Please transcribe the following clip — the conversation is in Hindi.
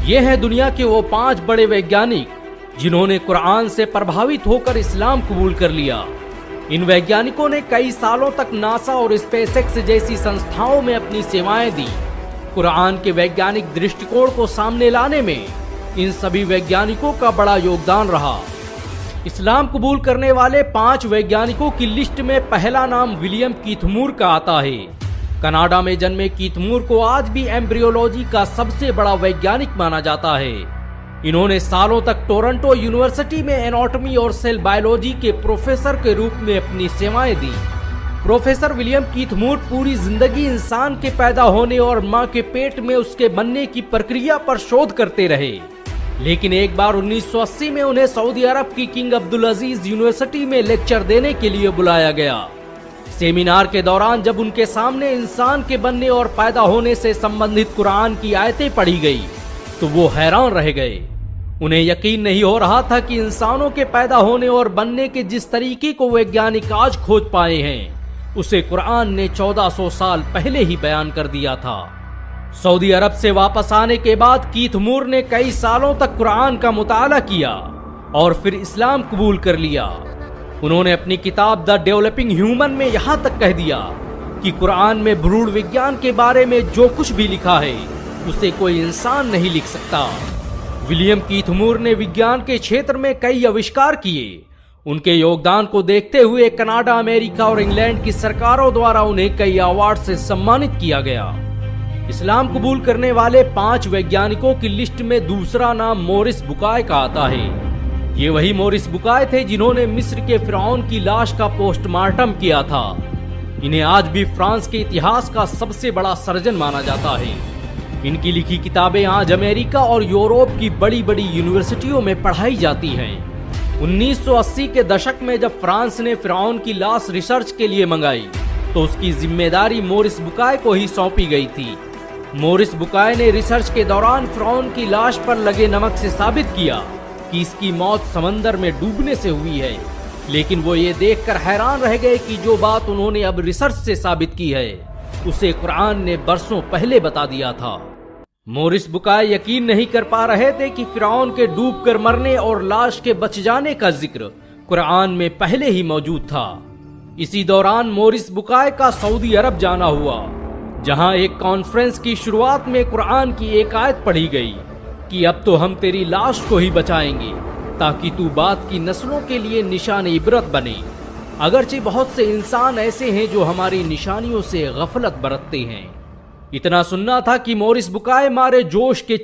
ये हैं दुनिया के वो 5 बड़े वैज्ञानिक जिन्होंने कुरान से प्रभावित होकर इस्लाम कबूल कर लिया। इन वैज्ञानिकों ने कई सालों तक नासा और स्पेसएक्स जैसी संस्थाओं में अपनी सेवाएं दी। कुरान के वैज्ञानिक दृष्टिकोण को सामने लाने में इन सभी वैज्ञानिकों का बड़ा योगदान रहा। इस्लाम कबूल करने वाले 5 वैज्ञानिकों की लिस्ट में पहला नाम विलियम कीथ मूर का आता है। कनाडा में जन्मे कीथ मूर को आज भी एम्ब्रियोलॉजी का सबसे बड़ा वैज्ञानिक माना जाता है। इन्होंने सालों तक टोरंटो यूनिवर्सिटी में एनाटॉमी और सेल बायोलॉजी के प्रोफेसर के रूप में अपनी सेवाएं दी। प्रोफेसर विलियम कीथ मूर पूरी जिंदगी इंसान के पैदा होने और मां के पेट में उसके बनने की प्रक्रिया पर शोध करते रहे। लेकिन एक बार 1980 में उन्हें सऊदी अरब की किंग अब्दुल अजीज यूनिवर्सिटी में लेक्चर देने के लिए बुलाया गया। सेमिनार के दौरान जब उनके सामने इंसान के बनने और पैदा होने से संबंधित कुरान की आयतें पढ़ी गई तो वो हैरान रह गए। उन्हें यकीन नहीं हो रहा था कि इंसानों के पैदा होने और बनने के जिस तरीके को वैज्ञानिक आज खोज पाए हैं उसे कुरान ने 1400 साल पहले ही बयान कर दिया था। सऊदी अरब से वापस आने के बाद कीथ मूर ने कई सालों तक कुरान का मुताला किया और फिर इस्लाम कबूल कर लिया। उन्होंने अपनी किताब द डेवलपिंग ह्यूमन में यहां तक कह दिया कि कुरान में भ्रूण विज्ञान के बारे में जो कुछ भी लिखा है उसे कोई इंसान नहीं लिख सकता। विलियम कीथ मूर ने विज्ञान के क्षेत्र में कई आविष्कार किए। उनके योगदान को देखते हुए कनाडा, अमेरिका और इंग्लैंड की सरकारों द्वारा उन्हें कई अवार्ड से सम्मानित किया गया। इस्लाम कबूल करने वाले 5 वैज्ञानिकों की लिस्ट में दूसरा नाम मोरिस बुकाय का आता है। ये वही मोरिस बुकाय थे जिन्होंने मिस्र के फिरौन की लाश का पोस्टमार्टम किया था। इन्हें आज भी फ्रांस के इतिहास का सबसे बड़ा सर्जन माना जाता है। इनकी लिखी किताबें आज अमेरिका और यूरोप की बड़ी बड़ी यूनिवर्सिटियों में पढ़ाई जाती हैं। 1980 के दशक में जब फ्रांस ने फिरौन की लाश रिसर्च के लिए मंगाई तो उसकी जिम्मेदारी मोरिस बुकाय को ही सौंपी गई थी। मोरिस बुकाय ने रिसर्च के दौरान फिरौन की लाश पर लगे नमक से साबित किया कि इसकी मौत समंदर में डूबने से हुई है। लेकिन वो ये देखकर हैरान रह गए कि जो बात उन्होंने अब रिसर्च से साबित की है उसे कुरान ने बरसों पहले बता दिया था। मोरिस बुकाय यकीन नहीं कर पा रहे थे कि फिरौन के डूबकर मरने और लाश के बच जाने का जिक्र कुरान में पहले ही मौजूद था। इसी दौरान मोरिस बुकाय का सऊदी अरब जाना हुआ, जहां एक कॉन्फ्रेंस की शुरुआत में कुरान की एक आयत पढ़ी गई कि अब तो हम तेरी लाश को ही बचाएंगे ताकि तू बाद की नस्लों के लिए निशान इबरत बने। अगरचे बहुत से इंसान ऐसे हैं जो हमारी निशानियों से गफलत बरतते हैं। इतना सुनना था कि मोरिस बुकाय मारे जोश के